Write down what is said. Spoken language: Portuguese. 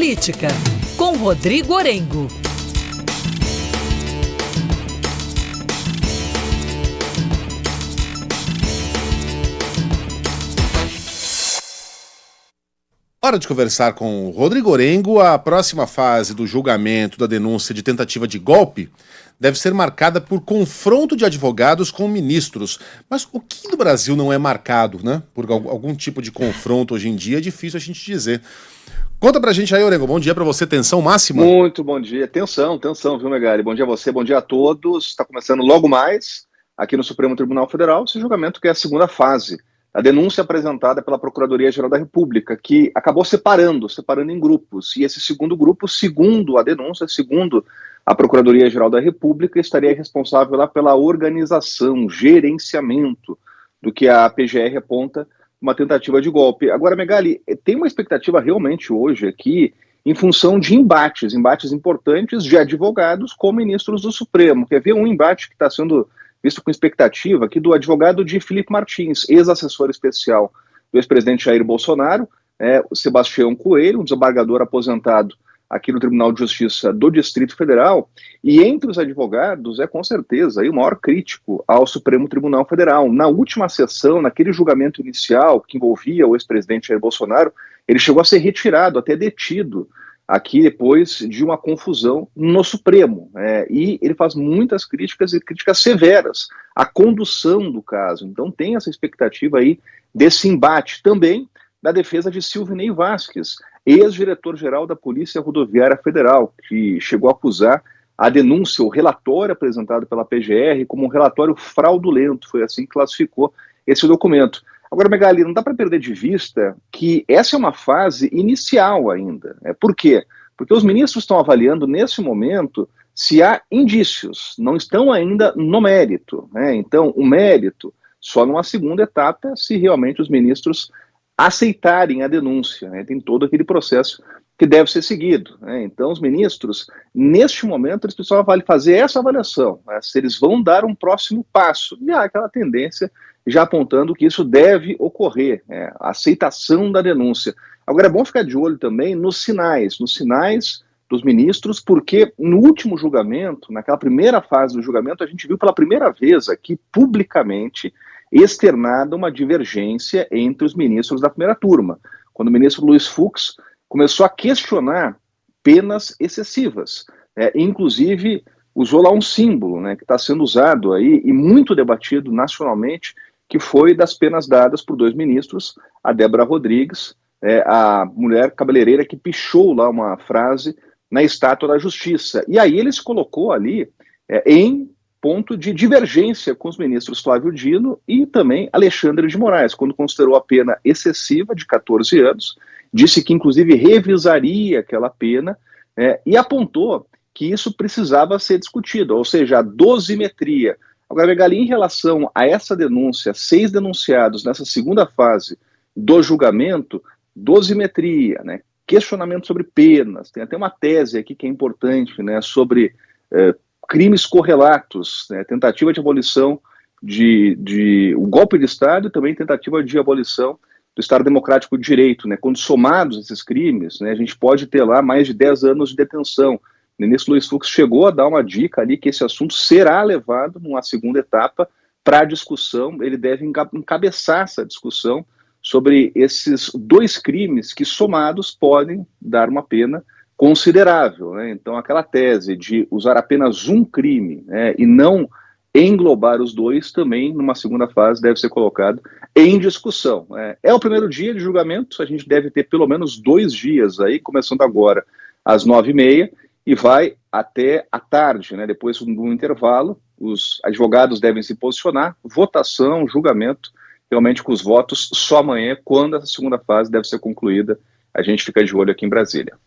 Política, com Rodrigo Orengo. Hora de conversar com o Rodrigo Orengo. A próxima fase do julgamento da denúncia de tentativa de golpe deve ser marcada por confronto de advogados com ministros. Mas o que no Brasil não é marcado, né? Por algum tipo de confronto hoje em dia é difícil a gente dizer. Conta pra gente aí, Orengo. Bom dia pra você. Tensão máxima? Muito bom dia. Tensão, viu, Megali? Bom dia a você, bom dia a todos. Está começando logo mais, aqui no Supremo Tribunal Federal, esse julgamento que é a segunda fase. A denúncia apresentada pela Procuradoria-Geral da República, que acabou separando em grupos. E esse segundo grupo, segundo a denúncia, segundo a Procuradoria-Geral da República, estaria responsável lá pela organização, gerenciamento do que a PGR aponta uma tentativa de golpe. Agora, Megali, tem uma expectativa realmente hoje aqui em função de embates importantes de advogados com ministros do Supremo. Quer ver um embate que está sendo visto com expectativa aqui do advogado de Felipe Martins, ex-assessor especial do ex-presidente Jair Bolsonaro, o Sebastião Coelho, um desembargador aposentado aqui no Tribunal de Justiça do Distrito Federal, e entre os advogados com certeza aí, o maior crítico ao Supremo Tribunal Federal. Na última sessão, naquele julgamento inicial que envolvia o ex-presidente Jair Bolsonaro, ele chegou a ser retirado, até detido, aqui depois de uma confusão no Supremo, e ele faz muitas críticas, e críticas severas à condução do caso. Então tem essa expectativa aí desse embate também da defesa de Silvinei Vasquez, ex-diretor-geral da Polícia Rodoviária Federal, que chegou a acusar a denúncia, o relatório apresentado pela PGR como um relatório fraudulento, foi assim que classificou esse documento. Agora, Megali, não dá para perder de vista que essa é uma fase inicial ainda. Por quê? Porque os ministros estão avaliando nesse momento se há indícios, não estão ainda no mérito. Então, o mérito só numa segunda etapa, se realmente os ministros aceitarem a denúncia. Tem todo aquele processo que deve ser seguido. Então, os ministros, neste momento, eles precisam fazer essa avaliação, se eles vão dar um próximo passo. E há aquela tendência já apontando que isso deve ocorrer, a aceitação da denúncia. Agora, é bom ficar de olho também nos sinais dos ministros, porque no último julgamento, naquela primeira fase do julgamento, a gente viu pela primeira vez aqui, publicamente, externada uma divergência entre os ministros da primeira turma, quando o ministro Luiz Fux começou a questionar penas excessivas, inclusive usou lá um símbolo, que está sendo usado aí e muito debatido nacionalmente, que foi das penas dadas por dois ministros, a Débora Rodrigues, a mulher cabeleireira que pichou lá uma frase na Estátua da Justiça. E aí ele se colocou ali em ponto de divergência com os ministros Flávio Dino e também Alexandre de Moraes, quando considerou a pena excessiva de 14 anos, disse que inclusive revisaria aquela pena e apontou que isso precisava ser discutido, ou seja, a dosimetria. Agora, Megali, em relação a essa denúncia, 6 denunciados nessa segunda fase do julgamento, dosimetria, questionamento sobre penas, tem até uma tese aqui que é importante, sobre crimes correlatos, tentativa de abolição o golpe de Estado e também tentativa de abolição do Estado Democrático de Direito. Quando somados esses crimes, a gente pode ter lá mais de 10 anos de detenção. O ministro Luiz Fux chegou a dar uma dica ali que esse assunto será levado numa segunda etapa para a discussão, ele deve encabeçar essa discussão sobre esses 2 crimes que somados podem dar uma pena considerável. Então aquela tese de usar apenas um crime e não englobar os 2 também numa segunda fase deve ser colocado em discussão. É o primeiro dia de julgamento, a gente deve ter pelo menos 2 dias aí, começando agora às 9h30, e vai até a tarde, depois de um intervalo, os advogados devem se posicionar, votação, julgamento, realmente com os votos só amanhã, quando essa segunda fase deve ser concluída. A gente fica de olho aqui em Brasília.